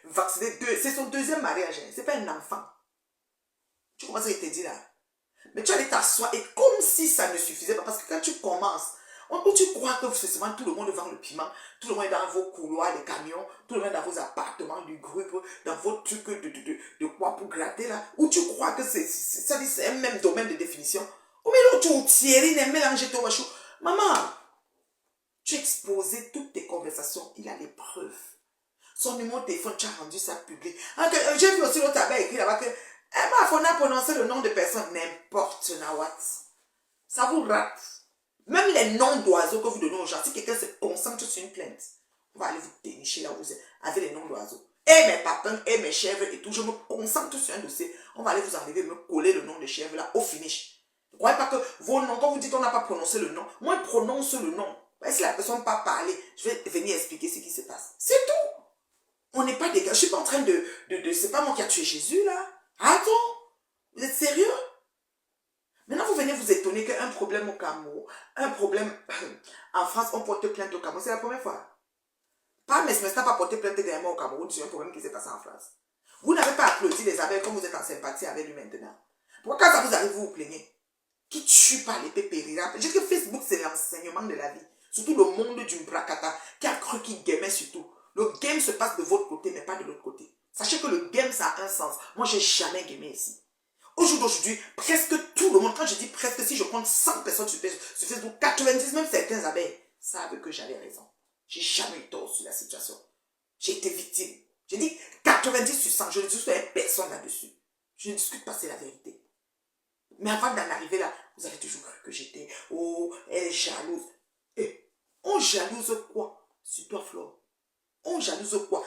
vacciner deux. C'est son deuxième mariage. Hein. C'est pas un enfant. Tu comprends ce que je te dis là? Mais tu allais t'asseoir et comme si ça ne suffisait pas. Parce que quand tu commences, où tu crois que c'est seulement tout le monde vend le piment, tout le monde est dans vos couloirs, les camions, tout le monde est dans vos appartements, du groupe, dans vos trucs de quoi pour gratter là, où tu crois que c'est un même domaine de définition. Ou mais là, tu Thierry, n'est mélangé ton wachou. Maman, tu as exposé toutes tes conversations, il a les preuves. Son numéro de téléphone, tu as rendu ça public. J'ai vu aussi l'autre tabac écrit là-bas que on a prononcé le nom de personne, n'importe what. Ça vous rate. Même les noms d'oiseaux que vous donnez aux gens, si quelqu'un se concentre sur une plainte, on va aller vous dénicher là où vous êtes, avec les noms d'oiseaux. Et mes papins, et mes chèvres et tout, je me concentre sur un dossier, on va aller vous enlever, me coller le nom de chèvre là, au finish. Ne croyez pas que vos noms, quand vous dites on n'a pas prononcé le nom, moi je prononce le nom. Si la personne n'a pas parlé, je vais venir expliquer ce qui se passe. C'est tout. On n'est pas des gars, je ne suis pas en train de c'est pas moi qui a tué Jésus là. Attends, vous êtes sérieux? Maintenant, vous venez vous étonner qu'un problème au Cameroun, un problème en France, on porte plainte au Cameroun. C'est la première fois. Pas mais n'a pas porté plainte également au Cameroun sur un problème qui s'est passé en France. Vous n'avez pas applaudi les abeilles comme vous êtes en sympathie avec lui maintenant. Pourquoi quand ça vous arrive, vous vous plaignez? Qui tue par l'épée périra? Je dis que Facebook, c'est l'enseignement de la vie. Surtout le monde du bracata, qui a cru qu'il gamait surtout. Le game se passe de votre côté, mais pas de l'autre côté. Sachez que le game, ça a un sens. Moi, j'ai jamais gamé ici. Au jour d'aujourd'hui, presque tout le monde, quand je dis presque, si je compte 100 personnes sur Facebook, 90, même certains abeilles, savent que j'avais raison. J'ai jamais eu tort sur la situation. J'ai été victime. J'ai dit 90 sur 100, je ne discute avec personne là-dessus. Je ne discute pas, c'est la vérité. Mais avant d'en arriver là, vous avez toujours cru que j'étais, oh, elle est jalouse. Et on jalouse quoi sur toi, Flore? On jalouse quoi?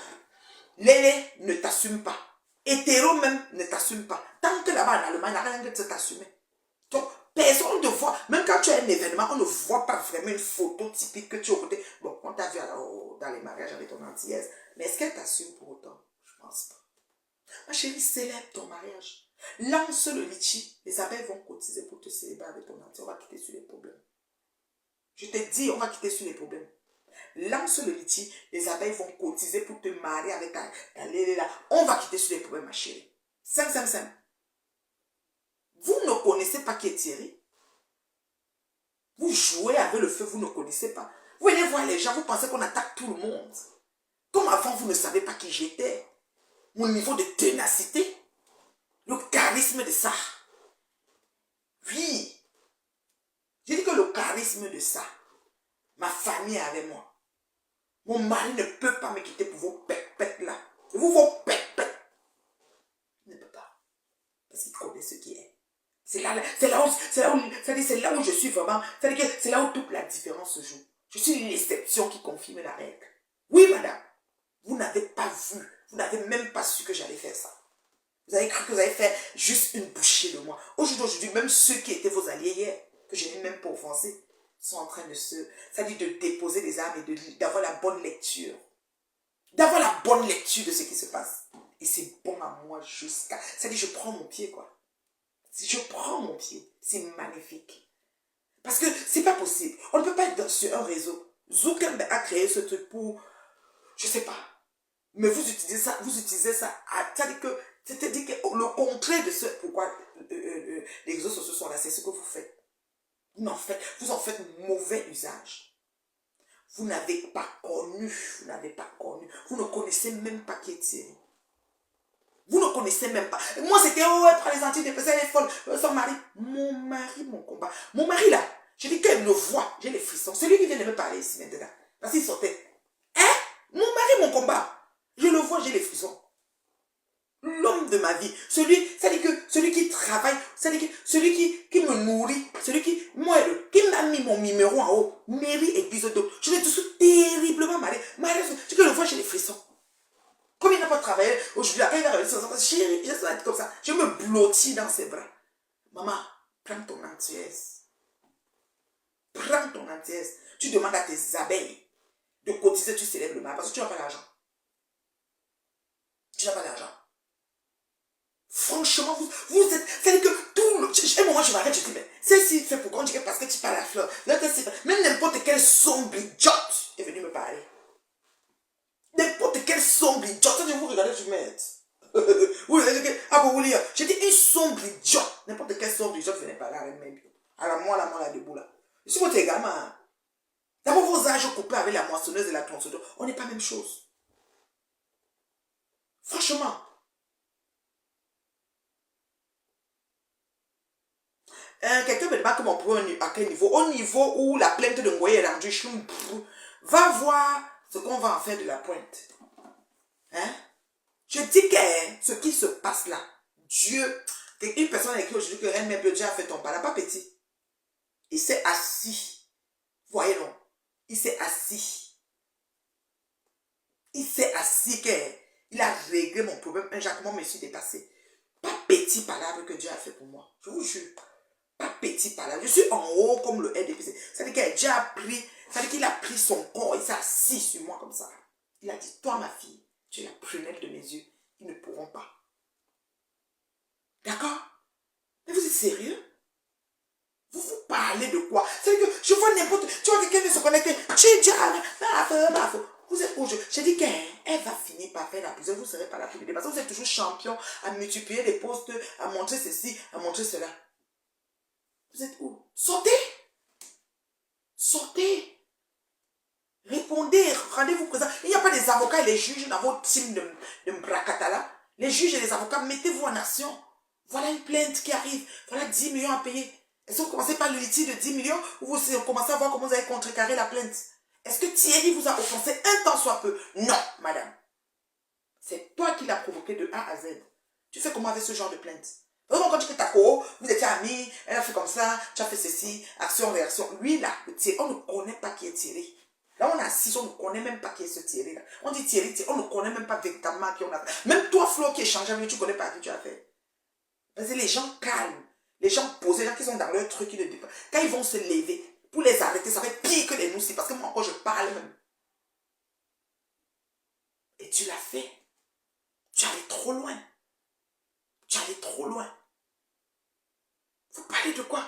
Lélé ne t'assume pas. Hétéro même ne t'assume pas. Tant que là-bas en Allemagne, il n'y a rien de t'assumer. Donc, personne ne voit. Même quand tu as un événement, on ne voit pas vraiment une photo typique que tu as au côté. Bon, on t'a vu dans les mariages avec ton antillaise. Mais est-ce qu'elle t'assume pour autant? Je ne pense pas. Ma chérie, célèbre ton mariage. Lance le litchi. Les abeilles vont cotiser pour te célébrer avec ton anti. On va quitter sur les problèmes. Je te dis, on va quitter sur les problèmes. Lance le litchi, les abeilles vont cotiser pour te marier avec ta là. On va quitter sur les problèmes, ma chérie. Simple. Vous ne connaissez pas qui est Thierry. Vous jouez avec le feu, vous ne connaissez pas. Vous venez voir les gens, vous pensez qu'on attaque tout le monde. Comme avant, vous ne savez pas qui j'étais. Mon niveau de ténacité. Le charisme de ça. Oui. J'ai dit que le charisme de ça. Ma famille est avec moi. Mon mari ne peut pas me quitter pour vos pètes là. Vos pètes. Il ne peut pas. Parce qu'il connaît ce qui est. C'est là où je suis vraiment. C'est là où toute la différence se joue. Je suis l'exception qui confirme la règle. Oui, madame. Vous n'avez pas vu. Vous n'avez même pas su que j'allais faire ça. Vous avez cru que vous allez faire juste une bouchée de moi. Aujourd'hui, même ceux qui étaient vos alliés hier, que je n'ai même pas offensés, sont en train de c'est-à-dire de déposer des armes et d'avoir la bonne lecture. D'avoir la bonne lecture de ce qui se passe. Et c'est bon à moi jusqu'à... C'est-à-dire je prends mon pied, quoi. Si je prends mon pied, c'est magnifique. Parce que c'est pas possible. On ne peut pas être sur un réseau. Zuckerberg a créé ce truc pour... Je sais pas. Mais vous utilisez ça, c'est-à-dire que le contraire de ce pourquoi les réseaux sociaux sont là, c'est ce que vous faites. Vous en faites mauvais usage. Vous n'avez pas connu. Vous ne connaissez même pas qui est Thierry. Vous ne connaissez même pas. Moi, c'était, elle prend les antidépresseurs, elle est folle. Son mari, mon combat. Mon mari, là, je dis qu'elle me voit, j'ai les frissons. Celui qui vient de me parler ici maintenant, parce qu'il sortait. Hein? Mon mari, mon combat. Je le vois, j'ai les frissons. L'homme de ma vie, celui qui travaille, celui qui me nourrit, qui m'a mis mon numéro en haut, Mairie église d'eau. Je l'ai toujours terriblement malade. Tu le vois, j'ai les frissons. Comme il n'a pas travaillé, aujourd'hui, après il va revenir, chérie, je vais être comme ça. Je me blottis dans ses bras. Maman, prends ton entièse. Prends ton entièse. Tu demandes à tes abeilles de cotiser, tu célèbres le mal parce que tu n'as pas l'argent. Tu n'as pas d'argent. Franchement, vous êtes... C'est-à-dire que tout le... Un moment, je m'arrête, je dis, mais celle-ci fait pourquoi on dit que parce que tu parles à Fleur. Même n'importe quelle sombre idiote est venue me parler. N'importe quelle quelle sombre idiote. Je vous regardez, je m'aide. Vous allez dire que, ah, vous voulez, j'ai dit une sombre idiote. N'importe quelle sombre idiote venait parler avec même. Alors moi, là, debout là. Je suis votre gamin. D'abord, vos âges coupés avec la moissonneuse et la tronçonneuse, on n'est pas la même chose. Franchement. Quelqu'un me demande comment on peut à quel niveau. Au niveau où la plainte de Ngoye est rendue, va voir ce qu'on va en faire de la pointe. Hein? Je dis que ce qui se passe là, Dieu, une personne avec qui je dis que rien mais Dieu a fait ton pas là, pas petit. Il s'est assis. Voyez non? Il s'est assis. Il s'est assis qu'il a réglé mon problème. Un Jacques, me suis dépassé. Pas petit palabre que Dieu a fait pour moi. Je vous jure. Pas petit palabre. Je suis en haut comme le RDPC. C'est-à-dire que Dieu a pris, c'est-à-dire qu'il a pris son corps, il s'est assis sur moi comme ça. Il a dit, toi ma fille, tu es la prunelle de mes yeux. Ils ne pourront pas. D'accord? Mais vous êtes sérieux? Vous parlez de quoi? C'est-à-dire que je vois n'importe... Tu vois quelqu'un se connecter. Vous êtes où? J'ai dit qu'elle va finir par faire la prison. Vous ne serez pas là pour l'aider. Parce que vous êtes toujours champion à multiplier les postes, à montrer ceci, à montrer cela. Vous êtes où? Sortez! Sortez! Répondez, rendez-vous présent. Il n'y a pas des avocats et les juges dans votre team de Mbrakatala. Les juges et les avocats, mettez-vous en action. Voilà une plainte qui arrive. Voilà 10 millions à payer. Est-ce que vous commencez par le litige de 10 millions ou vous commencez à voir comment vous allez contrecarrer la plainte? Est-ce que Thierry vous a offensé un temps soit peu? Non, madame. C'est toi qui l'as provoqué de A à Z. Tu fais comment avec ce genre de plainte? Vraiment, quand tu fais ta co, vous étiez amis, elle a fait comme ça, tu as fait ceci, action, réaction. Lui, là, Thierry, on ne connaît pas qui est Thierry. Là, on est assis, on ne connaît même pas qui est ce Thierry là. On dit Thierry, on ne connaît même pas véritablement qui on a fait. Même toi, Flo, qui échange avec lui, tu ne connais pas qui tu as fait. Parce que les gens calmes, les gens posés, les gens qui sont dans leur truc, ils ne dépassent. Quand ils vont se lever, pour les arrêter, ça fait pire que les noussis. Parce que moi, encore, je parle même. Et tu l'as fait. Tu allais trop loin. Tu allais trop loin. Vous parlez de quoi?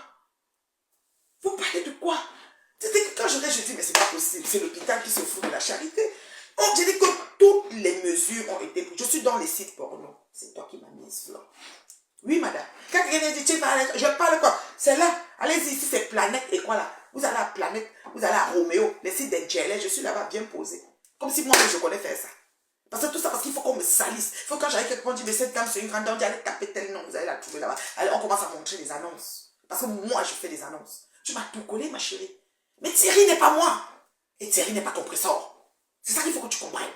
Vous parlez de quoi? C'était que quand je dis, mais c'est pas possible. C'est l'hôpital qui se fout de la charité. J'ai dit que toutes les mesures ont été prises. Je suis dans les sites porno. C'est toi qui m'as mis ce flanc. Oui, madame. Quand quelqu'un dit, tu parles, je parle quoi? C'est là. Allez-y, ici, c'est Planète et quoi là? Vous allez à Planète, vous allez à Roméo, les sites d'Engele, je suis là-bas bien posé. Comme si moi, je connais faire ça. Parce que tout ça, parce qu'il faut qu'on me salisse. Il faut que quand j'arrive quelque part, on dit, mais cette dame, c'est une grande dame, on dit, allez taper tel nom, vous allez la trouver là-bas. Allez, on commence à montrer les annonces. Parce que moi, je fais des annonces. Tu m'as tout collé, ma chérie. Mais Thierry n'est pas moi. Et Thierry n'est pas ton pressor. C'est ça qu'il faut que tu comprennes.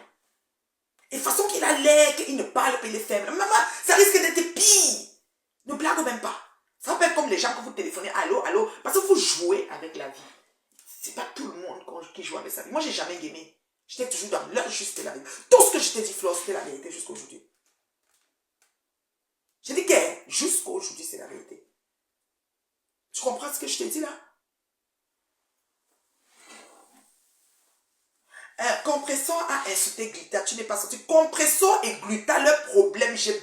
Et de façon qu'il a l'air, qu'il ne parle pas, il est faible. Maman, ça risque d'être pire. Ne blague même pas. Ça peut être comme les gens quand vous téléphonez, allô, allô, parce que vous jouez avec la vie. C'est pas tout le monde qui joue avec sa vie. Moi, j'ai jamais gamé. J'étais toujours dans l'heure juste la vérité. Tout ce que je t'ai dit, Flo, c'était la vérité jusqu'à aujourd'hui. J'ai dit que jusqu'à aujourd'hui, c'est la vérité. Tu comprends ce que je t'ai dit là? Compressor a insulté Glita, tu n'es pas sorti. Compressor et Glita, leur problème, j'ai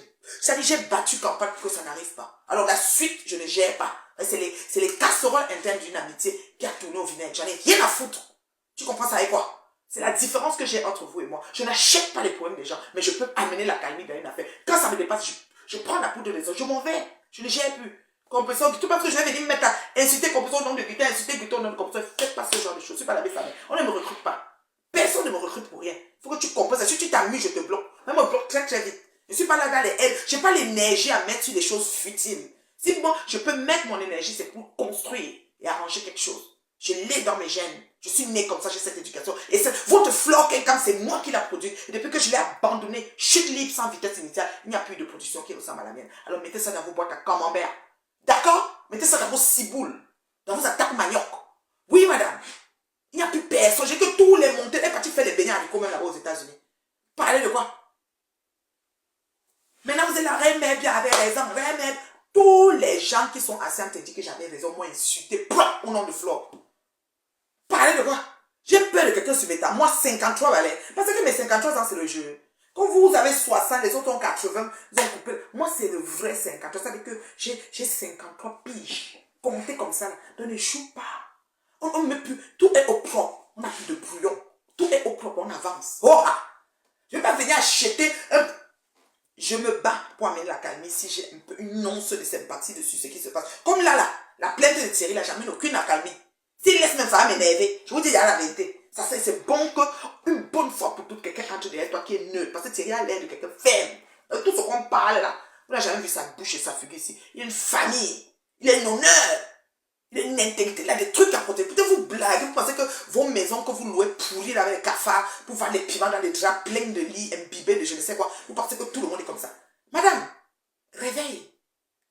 battu campagne pour que ça n'arrive pas. Alors la suite, je ne gère pas. C'est les casseroles internes d'une amitié qui a tourné au vinaigre. J'en ai rien à foutre. Tu comprends ça avec quoi? C'est la différence que j'ai entre vous et moi. Je n'achète pas les problèmes des gens, mais je peux amener la calmie dans une affaire. Quand ça me dépasse, je prends la poudre de les autres, je m'en vais. Je ne gère plus. Compressor, tout parce que je vais venir me mettre à insulter Compressor au nom de Glita, insulter Glita au nom de Compressor. Faites pas ce genre de choses. Je ne suis pas la famille. On ne me recrute pas. Personne ne me recrute pour rien. Il faut que tu comprennes. Si tu t'amuses, je te bloque. Même me bloque très très vite. Je ne suis pas là dans les aides. Je n'ai pas l'énergie à mettre sur des choses futiles. Si moi, je peux mettre mon énergie, c'est pour construire et arranger quelque chose. Je l'ai dans mes gènes. Je suis né comme ça, j'ai cette éducation. Et votre flore, quelqu'un, c'est moi qui l'a produit. Et depuis que je l'ai abandonné, chute libre sans vitesse initiale, il n'y a plus de production qui ressemble à la mienne. Alors mettez ça dans vos boîtes à camembert. D'accord? Mettez ça dans vos ciboules. Dans vos attaques manioc. Oui, madame. Il n'y a plus personne. J'ai que tous les montées. Elle est partie faire les beignets haricots même là-bas aux États-Unis. Parlez de quoi? Maintenant, vous êtes la reine mère, bien avec raison. Reine mère. Tous les gens qui sont assis ont dit que j'avais raison, moi insulté au nom de Flore. Parlez de quoi? J'ai peur de quelqu'un sur mes temps. Moi, 53 balais. Parce que mes 53 ans, c'est le jeu. Quand vous avez 60, les autres ont 80, ils ont coupé. Moi, c'est le vrai 53. Ça veut dire que j'ai 53 piges. Comptez comme ça. Donc, ne joue pas. On ne met plus. Tout est au propre. On n'a plus de brouillon. Tout est au propre. On avance. Oh, ah. Je ne vais pas je me bats pour amener la calmie si j'ai un peu une once de sympathie dessus ce qui se passe. Comme là, la plainte de Thierry, là, j'amène aucune accalmie. S'il laisse même ça va m'énerver. Je vous dis la vérité. Ça, c'est bon que une bonne fois pour toutes, quelqu'un entre derrière toi qui est neutre. Parce que Thierry a l'air de quelqu'un ferme. Tout ce qu'on parle là, vous n'avez jamais vu sa bouche et sa figure ici. Il a une famille. Il a une honneur. Il a une intégrité. Il a des trucs à protéger. Peut-être vous blaguez. Vous pensez que vos maisons que vous louez pourries là, avec les cafards, pour faire des piments dans des draps pleins de lits, imbibés de je ne sais quoi. Vous pensez que tout le monde est comme ça. Madame, réveille.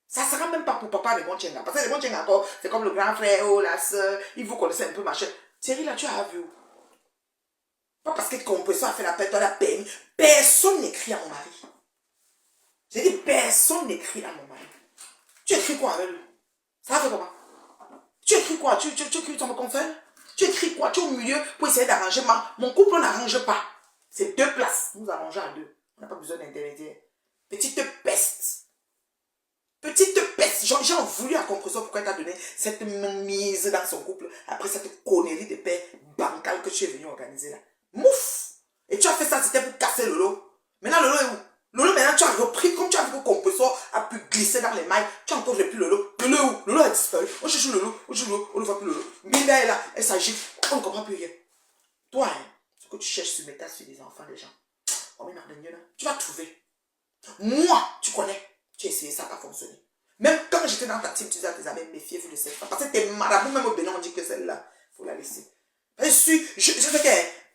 Ça ne sera même pas pour papa de bon tchenga. Parce que le bon tchenga encore, c'est comme le grand frère ou la soeur. Il vous connaissez un peu machin. Thierry là, tu as vu où? Pas parce que le compresseur a fait la paix, toi la peine. Personne n'écrit à mon mari. J'ai dit personne n'écrit à mon mari. Tu écris quoi avec lui? Ça fait comment? Tu écris quoi? Tu écris, ça me concerne? Tu écris quoi? Tu es au milieu pour essayer d'arranger mon couple, on n'arrange pas. C'est 2 places. Nous arrangeons à 2. On n'a pas besoin d'intermédiaire. Petite peste. Petite peste. J'ai voulu à compresseur pourquoi elle t'a donné cette mise dans son couple après cette connerie de paix bancale que tu es venu organiser là. Mouf! Et tu as fait ça, c'était pour casser Lolo. Maintenant, Lolo est où? Lolo, maintenant, tu as repris, comme tu as vu que le compresseur a pu glisser dans les mailles, tu as encore repris Lolo. Lolo est où? Lolo a disparu. On cherche Lolo, on ne voit plus Lolo. Minda est là, elle s'agit, on ne comprend plus rien. Toi, hein, ce que tu cherches sur métal sur les enfants des gens, oh, mais là, tu vas trouver. Moi, tu connais, tu as essayé, ça n'a pas fonctionné. Même quand j'étais dans ta team, tu disais à tes amis, méfiez-vous de cette femme. Parce que tes marabouts, même au Bénin, on dit que celle-là, il faut la laisser.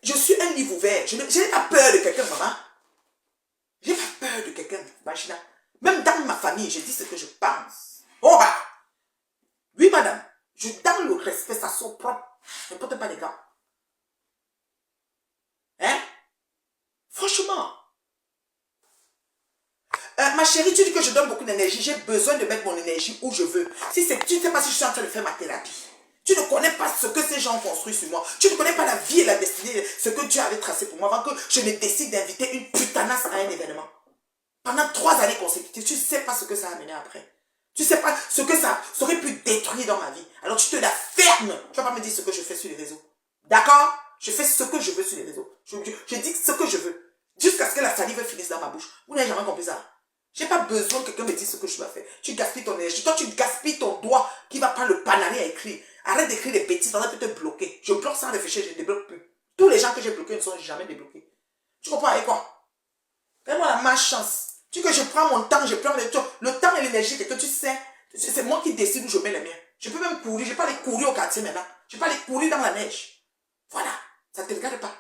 Je suis un livre ouvert. Je n'ai pas peur de quelqu'un, maman. Je n'ai pas peur de quelqu'un, Machina. Même dans ma famille, je dis ce que je pense. Oh, bah. Oui, madame. Je donne le respect, ça sort propre. Ne porte pas les gants. Hein? Franchement. Ma chérie, tu dis que je donne beaucoup d'énergie. J'ai besoin de mettre mon énergie où je veux. Si tu ne sais pas si je suis en train de faire ma thérapie. Tu ne connais pas ce que ces gens ont construit sur moi. Tu ne connais pas la vie et la destinée, ce que Dieu avait tracé pour moi avant que je ne décide d'inviter une putanasse à un événement. Pendant 3 années consécutives, tu ne sais pas ce que ça a amené après. Tu ne sais pas ce que ça aurait pu détruire dans ma vie. Alors tu te la fermes. Tu ne vas pas me dire ce que je fais sur les réseaux. D'accord? Je fais ce que je veux sur les réseaux. Je dis ce que je veux. Jusqu'à ce que la salive finisse dans ma bouche. Vous n'avez jamais compris ça. Je n'ai pas besoin que quelqu'un me dise ce que je dois faire. Tu gaspilles ton énergie. Toi, tu gaspilles ton doigt qui va prendre le panané à écrire. Arrête d'écrire des bêtises, ça peut te bloquer. Je bloque sans réfléchir, je ne débloque plus. Tous les gens que j'ai bloqués ne sont jamais débloqués. Tu comprends avec quoi? Fais-moi la malchance. Tu veux que je prends mon temps, je prends le temps. Le temps et l'énergie, que tu sais, c'est moi qui décide où je mets les miens. Je peux même courir, je ne vais pas aller courir au quartier maintenant. Je ne vais pas aller courir dans la neige. Voilà, ça ne te regarde pas.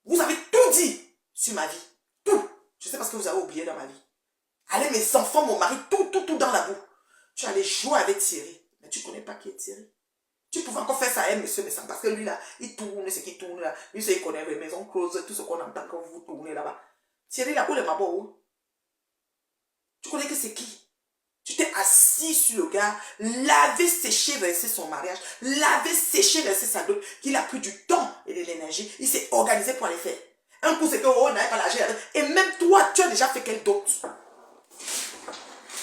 Vous avez tout dit sur ma vie. Tout. Je sais pas ce que vous avez oublié dans ma vie. Allez, mes enfants, mon mari, tout dans la boue. Tu allais jouer avec Thierry. Mais tu ne connais pas qui est Thierry. Tu pouvais encore faire ça à un monsieur, mais ça, parce que lui là, il tourne ce qui tourne là. Lui, il connaît les maisons closes, tout ce qu'on entend quand vous tournez là-bas. Thierry là, où les mabos? Tu connais que c'est qui? Tu t'es assis sur le gars, lavé, séché, versé son mariage, lavé, séché, versé sa dot, qu'il a pris du temps et de l'énergie. Il s'est organisé pour aller faire. Un coup, c'est que, oh, on n'avait pas l'argent. Et même toi, tu as déjà fait quelle dot?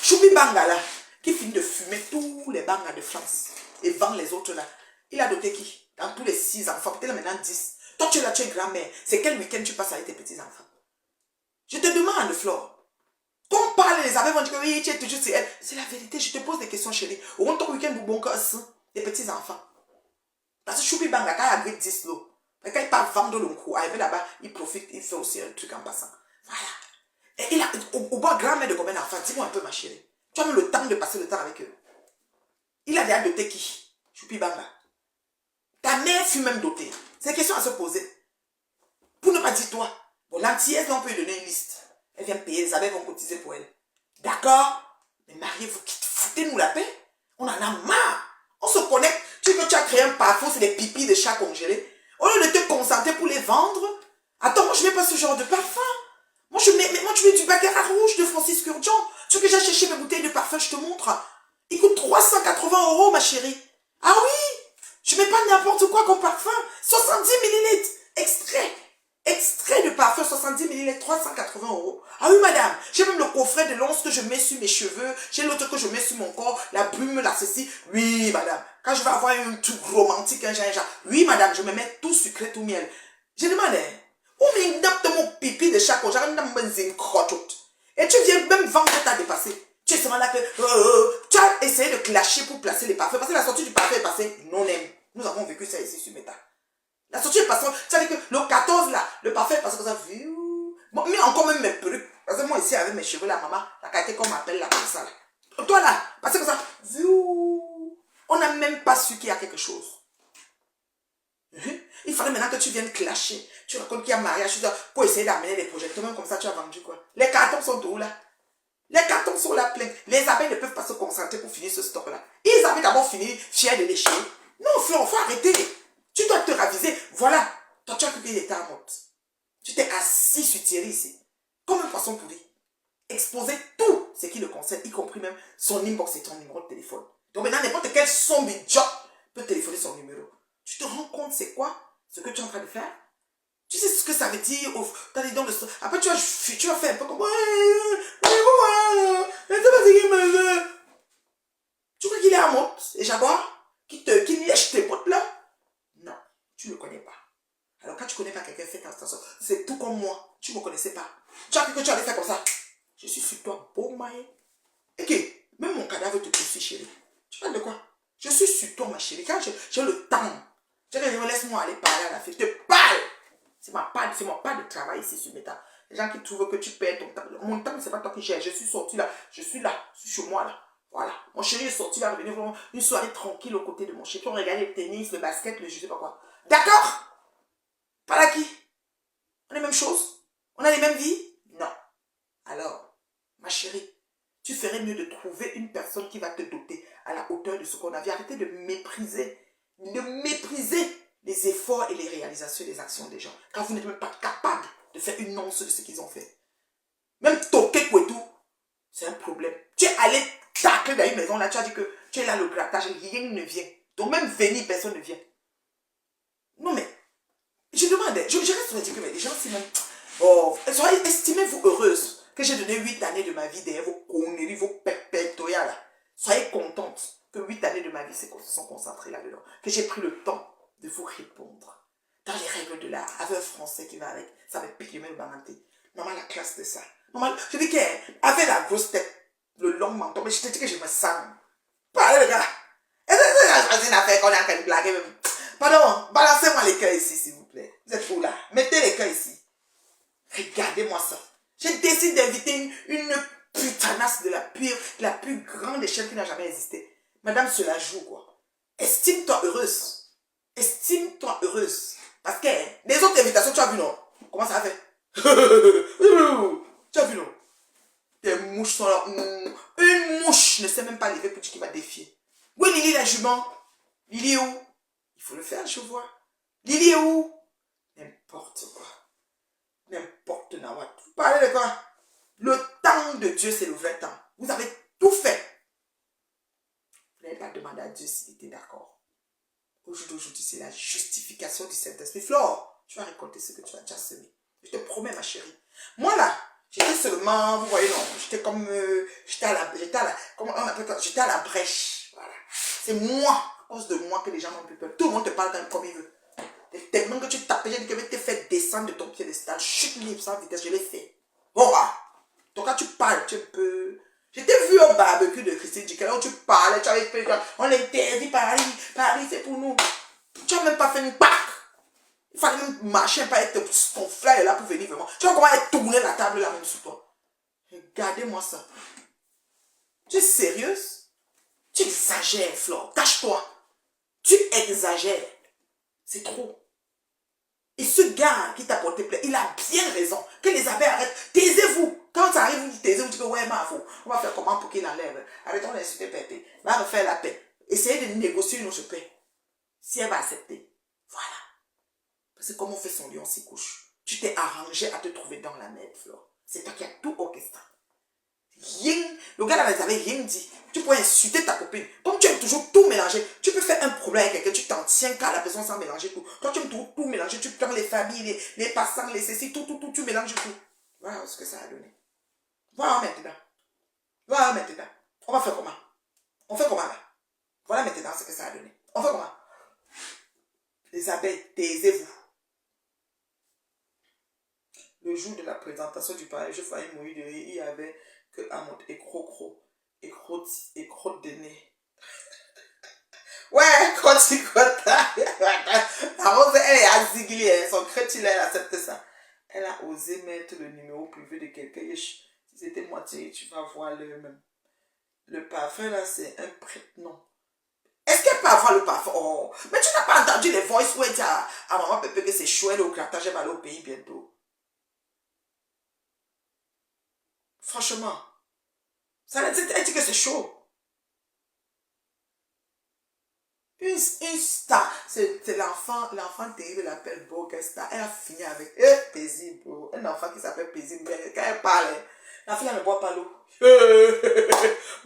Choubi Banga là, qui finit de fumer tous les bangas de France et vend les autres là. Il a doté qui? Dans tous les 6 enfants, peut-être maintenant 10. Toi tu es là, tu es grand-mère. C'est quel week-end tu passes avec tes petits-enfants? Je te demande, Flore. Quand on parle, les amis vont dire que oui, tu es toujours c'est elle. C'est la vérité, je te pose des questions chérie. Au moins ton week-end, vous bon des petits-enfants. Parce que Choubi Banga, quand il a 10 lots, quand il part vendre le coup, arrivé là-bas, il profite, il fait aussi un truc en passant. Voilà. Et il a, au bas grand-mère de combien d'enfants? Dis-moi un peu, ma chérie. Tu as même le temps de passer le temps avec eux. Il a déjà doté qui? Choupi Banga. Ta mère fut même dotée. C'est une question à se poser. Pour ne pas dire toi. Bon, l'antillaise, on peut lui donner une liste. Elle vient payer, les abeilles vont cotiser pour elle. D'accord? Mais mariez-vous, foutez-nous la paix. On en a marre. On se connecte. Tu sais que tu as créé un parfum, c'est des pipis de chat congelés. Au lieu de te concentrer pour les vendre. Attends, moi je mets pas ce genre de parfum. Moi tu mets du baccarat rouge de Francis Kurjan. Tu veux que j'aille chercher mes bouteilles de parfum, je te montre. Il coûte 380 €, ma chérie. Ah oui, je mets pas n'importe quoi comme parfum. 70 millilitres. Extrait de parfum, 70 millilitres, 380 €. Ah oui, madame. J'ai même le coffret de l'once que je mets sur mes cheveux. J'ai l'autre que je mets sur mon corps. La brume, la ceci. Oui, madame. Quand je vais avoir un truc romantique, un genre. Oui, madame, je me mets tout sucré, tout miel. Je demande, où m'indapte mon pipi de chaque jour? Et tu ventre t'a dépassé. Tu es seulement là que... tu as essayé de clasher pour placer les parfums. Parce que la sortie du parfum est passée non-aime. Nous avons vécu ça ici sur Meta. La sortie est passée... Tu as dit que le 14 là, le parfum est passé comme ça. Bon, mais encore même mes perruques. Parce que moi ici avec mes cheveux là, maman, la qualité qu'on m'appelle là comme ça là. Toi là, passé comme ça. On n'a même pas su qu'il y a quelque chose. Il fallait maintenant que tu viennes clasher. Tu racontes qu'il y a mariage pour essayer d'amener des projets. Toi-même comme ça, tu as vendu quoi? Les cartons sont où là? Les cartons sont là pleins. Les abeilles ne peuvent pas se concentrer pour finir ce stock-là. Ils avaient d'abord fini fiers de lécher. Non, Flore, il faut arrêter. Tu dois te raviser. Voilà. Toi, tu as cru qu'il était à mode. Tu t'es assis sur Thierry ici. Comme un poisson pourri. Exposer tout ce qui le concerne, y compris même son inbox et ton numéro de téléphone. Donc maintenant, n'importe quel zombie job peut téléphoner son numéro. Tu te rends compte c'est quoi ce que tu es en train de faire? Tu sais ce que ça veut dire? Après, tu vas faire un peu comme... Tu crois qu'il est à mode et Jaguar qui lèche tes bottes là? Non, tu ne le connais pas. Alors quand tu ne connais pas quelqu'un, fais attention. C'est tout comme moi. Tu ne me connaissais pas. Tu as cru que tu allais faire comme ça. Je suis sur toi, beau maï. Et que même mon cadavre te poursuit, chérie. Tu parles de quoi? Je suis sur toi, ma chérie. Quand j'ai le temps, je dis, laisse-moi aller parler à la fille. Je te parle. C'est mon pas de travail ici sur Meta. Les gens qui trouvent que tu perds ton temps. Mon temps, c'est pas toi qui gères. Je suis sorti là. Je suis là. Je suis chez moi là. Voilà. Mon chéri est sorti là. Revenir vraiment une soirée tranquille aux côtés de mon chéri. On regardait le tennis, le basket, le je sais pas quoi. D'accord? Pas là qui? On a les mêmes choses? On a les mêmes vies? Non. Alors, ma chérie, tu ferais mieux de trouver une personne qui va te doter à la hauteur de ce qu'on a vu. Arrêtez de mépriser les efforts et les réalisations des actions des gens. Quand vous n'êtes même pas capable de faire une once de ce qu'ils ont fait. Même toquer quoi et tout, c'est un problème. Tu es allé tacler dans une maison, là, tu as dit que tu es là, le grattage, rien ne vient. Donc même venir, personne ne vient. Non mais, je demande, je reste sur dire que les gens, si même... Oh, estimez-vous heureuse que j'ai donné 8 années de ma vie derrière vos conneries, vos pépétoyas là. Soyez contente que 8 années de ma vie se sont concentrées là-dedans. Que j'ai pris le temps de vous répondre. Dans les règles de l'art, avec un français qui va avec. Ça va piquer même le baranté. Maman, la classe de ça. Maman, je dis qu'elle avait la grosse tête, le long menton, mais je te dis que je me sens. Parlez les gars. Est-ce que c'est une affaire qu'on est en train de blaguer même? Pardon, balancez-moi les cœurs ici, s'il vous plaît. Vous êtes où là? Mettez les cœurs ici. Regardez-moi ça. J'ai décidé d'inviter une putanasse de la plus grande échelle qui n'a jamais existé. Madame se la joue, quoi. Estime-toi heureuse. Estime-toi heureuse. Parce que les autres invitations, tu as vu, non? Comment ça a fait? Tu as vu, non? Des mouches sont là. Une mouche ne sait même pas lever pour dire qu'il va défier. Où est Lily la jument? Lily est où? Il faut le faire, je vois. Lily est où? N'importe quoi. N'importe Nawat. Vous parlez de quoi? Le temps de Dieu, c'est le vrai temps. Vous avez tout fait. Vous n'avez pas demandé à Dieu s'il était d'accord. Aujourd'hui, c'est la justification du Saint-Esprit. Flore, tu vas récolter ce que tu as déjà semé. Je te promets, ma chérie. Moi, là, j'étais seulement, vous voyez, non, j'étais comme, j'étais à la brèche. Voilà. C'est moi, à cause de moi, que les gens n'ont plus peur. Tout le monde te parle comme il veut. Tellement que tu tapes, j'ai dit que je vais te faire descendre de ton piédestal. Chute libre, sans vitesse, je l'ai fait. Bon, donc quand tu parles, tu peux... J'étais vu au barbecue de Christine Dicker, où tu parlais, tu avais fait, on l'interdit Paris, Paris c'est pour nous. Tu n'as même pas fait une Pâques. Il fallait même marcher, pas être ton frère là pour venir vraiment. Tu vois comment elle tournait la table là même sur toi. Regardez-moi ça. Tu es sérieuse? Tu exagères, Flore. Cache-toi. Tu exagères. C'est trop. Et ce gars qui t'a porté plainte, il a bien raison. Que les abeilles arrêtent. Taisez-vous. Quand ça arrive, vous taisez, vous dites que ouais, ma faux. On va faire comment pour qu'il enlève. Arrêtons d'insulter Pépé. Va refaire la paix. Essayez de négocier une autre paix. Si elle va accepter. Voilà. Parce que comme on fait son lit, on s'y couche. Tu t'es arrangé à te trouver dans la merde, Flore. C'est toi qui as tout orchestré. Rien. Le gars là n'avait rien dit. Tu pourrais insulter ta copine. Comme tu aimes toujours tout mélanger, tu peux faire un problème avec quelqu'un, tu t'en tiens qu'à la personne sans mélanger tout. Toi tu aimes tout mélanger, tu prends les familles, les passants, les ceci, tout, tu mélanges tout. Voilà ce que ça a donné. Voilà maintenant. Voilà maintenant. On va faire comment? On fait comment là? Voilà maintenant ce que ça a donné. On fait comment? Les abeilles, taisez-vous. Le jour de la présentation du pari, je faillis mourir de rire. Il y avait que Amont et Crocro et crotte de nez. Ouais, crotte. La rose, elle est aziglie, son crétin, elle accepte ça. Elle a osé mettre le numéro privé de quelqu'un. Si c'était moi, tu vas voir le même. Le parfum là, c'est un prête-nom. Est-ce qu'elle peut avoir le parfum? Oh, mais tu n'as pas entendu les voices où elle dit à maman Pépé que c'est chaud, elle est au grattage, elle va aller au pays bientôt. Franchement, elle dit que c'est chaud. Une star, c'est l'enfant terrible, elle l'appelle Bogesta. Elle a fini avec paisible, un enfant qui s'appelle paisible. Quand elle parle, la fille elle ne boit pas l'eau.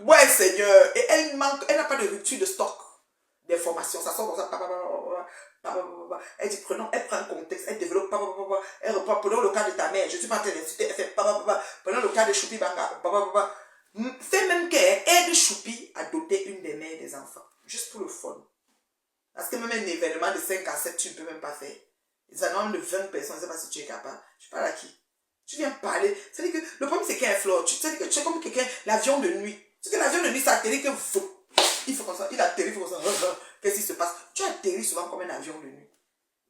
Ouais, Seigneur. Et elle n'a pas de rupture de stock d'informations. Ça sort comme ça. Elle dit, elle prend un contexte, elle développe, elle reprend, prenons le cas de ta mère, je ne suis pas en train d'insulter, elle fait, prenons le cas de Choupi Banga, fait même qu'elle aide Choupi à doter une des mères des enfants, juste pour le fun. Parce que même un événement de 5 à 7, tu ne peux même pas faire. Ils en ont de 20 personnes, je ne sais pas si tu es capable. Je parle à qui? Tu viens parler. C'est-à-dire que le problème, c'est qu'elle flotte. C'est-à-dire que tu es comme quelqu'un, l'avion de nuit. C'est que l'avion de nuit, ça atterrit que il faut comme ça. Il atterrit, il faut comme ça. Qu'est-ce qui se passe? Tu atterris souvent comme un avion de nuit.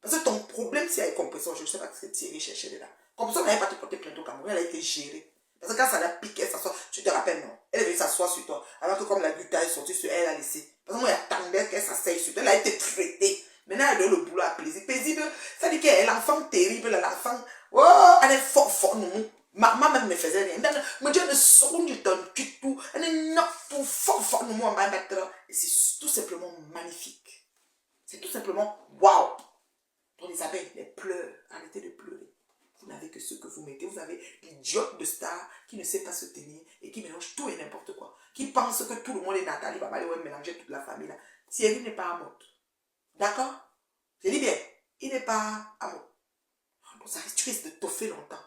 Parce que ton problème, c'est avec compresseur. Je ne sais pas ce que Thierry cherchait là. Compresseur n'avait pas te porter plainte au Cameroun. Elle a été gérée. Parce que quand ça la piqué, elle s'assoit. Tu te rappelles, non? Elle est venue s'asseoir sur toi. Alors que comme la gutta est sortie sur elle, elle a laissé. Parce que moi, il attendait qu'elle s'asseye sur toi. Elle a été traitée. Maintenant, elle donne le boulot à plaisir. Paisible, ça dit qu'elle est l'enfant terrible, l'enfant. Oh, elle est fort, non. Maman même ne faisait rien. Mais Dieu ne saurait du tout. Elle est non, tout fort, nous, moi, et c'est tout simplement magnifique. C'est tout simplement waouh. Donc, Isabelle, les pleurs, arrêtez de pleurer. Vous n'avez que ce que vous mettez. Vous avez l'idiote de star qui ne sait pas se tenir et qui mélange tout et n'importe quoi. Qui pense que tout le monde est Nathalie, va aller mélanger toute la famille là. Thierry n'est pas à mode. D'accord? Je dis bien, il n'est pas à mode. Donc ça risque, tu risques de toffer longtemps.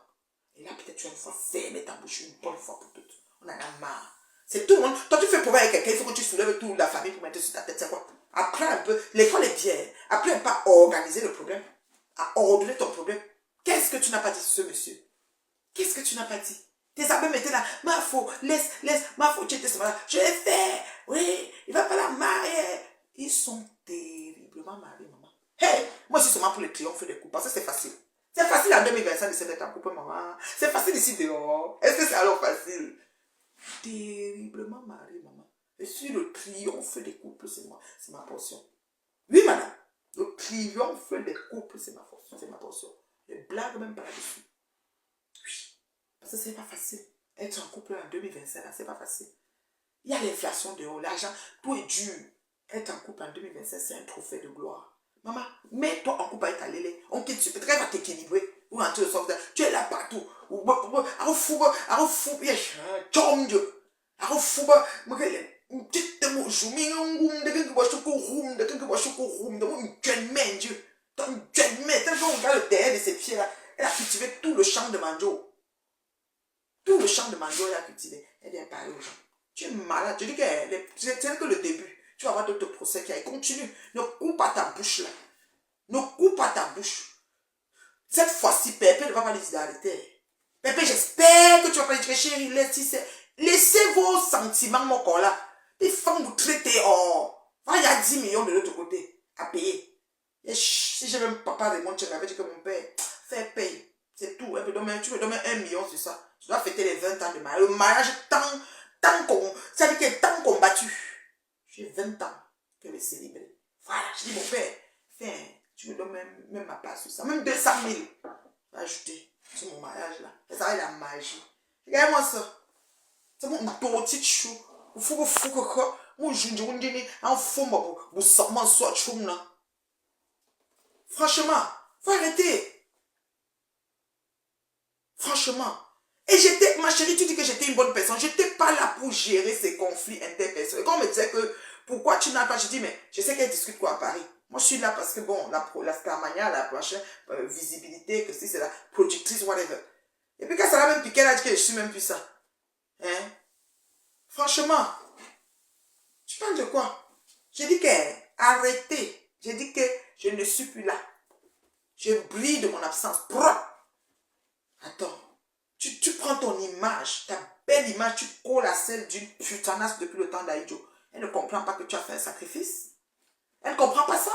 Et là, peut-être tu vas une fois fermer ta bouche une bonne fois pour toutes. On en a marre. C'est tout le monde. Toi, tu fais problème avec quelqu'un, il faut que tu soulèves toute la famille pour mettre sur ta tête. C'est quoi? Après un peu, l'école est bien. Après un peu à organiser le problème. À ordonner ton problème. Qu'est-ce que tu n'as pas dit sur ce monsieur? Qu'est-ce que tu n'as pas dit? Tes amis mettaient là, ma faute, laisse, ma faute, tu étais là. Je l'ai fait, oui, il va pas la marier. Ils sont terriblement mariés, maman. Hey, moi je suis seulement pour les triomphes des couples, parce que c'est facile. C'est facile en 2025 de se mettre en couple, maman. C'est facile ici dehors. Est-ce que c'est alors facile? Terriblement marié, maman. Je suis le triomphe des couples, c'est moi, c'est ma portion. Oui, madame. Le triomphe des couples, c'est ma portion, c'est ma portion. Je blague même pas là-dessus. Oui. Parce que c'est pas facile. Être en couple en 2025, c'est pas facile. Il y a l'inflation dehors, l'argent, tout est dur. Être en couple en 2025, c'est un trophée de gloire. Maman, mets-toi en couple avec ta lélé. On quitte, peut-être qu'elle va t'équilibrer. Ou rentrer au centre. Tu es là partout. Elle a cultivé tout le champ de manjo. Tout le champ de mango, elle a cultivé. Elle vient parler aux gens. Tu es malade. Je dis que c'est que le début. Tu vas avoir d'autres procès qui arrivent. Continue. Ne coupe pas ta bouche là. Ne coupe pas ta bouche. Cette fois-ci, Pépé ne va pas dire d'arrêter. Pépé, j'espère que tu vas pas dire, chérie, laissez vos sentiments, mon corps là. Les femmes vous traitez. Oh. Il y a 10 millions de l'autre côté à payer. Et si j'ai même papa de mon chèque, j'avais dit que mon père, fait paye. C'est tout. Tu me donnes 1 million sur ça. Je dois fêter les 20 ans de mariage. Le mariage, tant qu'on. Ça veut dire que tant combattu. J'ai 20 ans que le célébrer. Voilà, je dis mon père, tu me donnes même ma part sur ça. Même 200 000. Je vais ajouter sur mon mariage là. Et ça va être la magie. Regarde-moi ça. C'est mon petit chou. Il faut que mon junjo, un fou, vous sortez soit choum là. Franchement, faut arrêter. Franchement. Et ma chérie, tu dis que j'étais une bonne personne. Je n'étais pas là pour gérer ces conflits interpersonnels. Quand on me disait que, pourquoi tu n'as pas, je dis, mais je sais qu'elle discute quoi à Paris. Moi, je suis là parce que, bon, la Starmania, la prochaine visibilité, que si c'est la productrice, whatever. Et puis quand ça l'a même piqué, elle a dit que je suis même plus ça. Hein? Franchement, tu parles de quoi? J'ai dit que, arrêtez. J'ai dit que je ne suis plus là. Je brille de mon absence. Attends. Tu prends ton image, ta belle image, tu colles à celle d'une putanasse depuis le temps d'Aïdjo. Elle ne comprend pas que tu as fait un sacrifice. Elle ne comprend pas ça.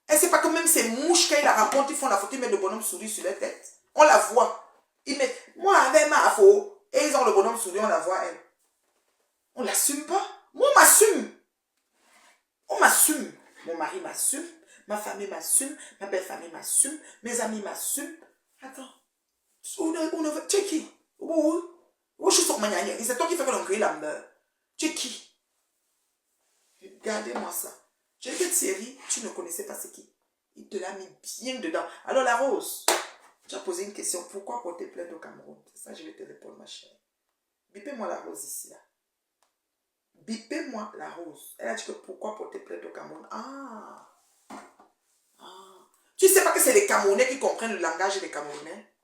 Elle ne sait pas que même ces mouches, quand ils la racontent, ils font la photo, ils mettent le bonhomme souris sur leur tête. On la voit. Ils mettent, moi avec ma afro, et ils ont le bonhomme souris, on la voit, elle. On ne l'assume pas. Moi, on m'assume. On m'assume. Mon mari m'assume. Ma famille m'assume. Ma belle famille m'assume. Mes amis m'assument. Attends. Tu es qui? C'est toi qui fais que l'on crée la meurt. Tu es qui? Regardez-moi ça. J'ai vu cette série, tu ne connaissais pas ce qui. Il te l'a mis bien dedans. Alors la Rose, tu as posé une question. Pourquoi porter plainte au Cameroun? C'est ça, je vais te répondre, ma chérie. Bipez-moi la Rose ici, là. Bipez-moi la Rose. Elle a dit que pourquoi porter plainte au Cameroun? Ah. Tu ne sais pas que c'est les Camerounais qui comprennent le langage des Camerounais?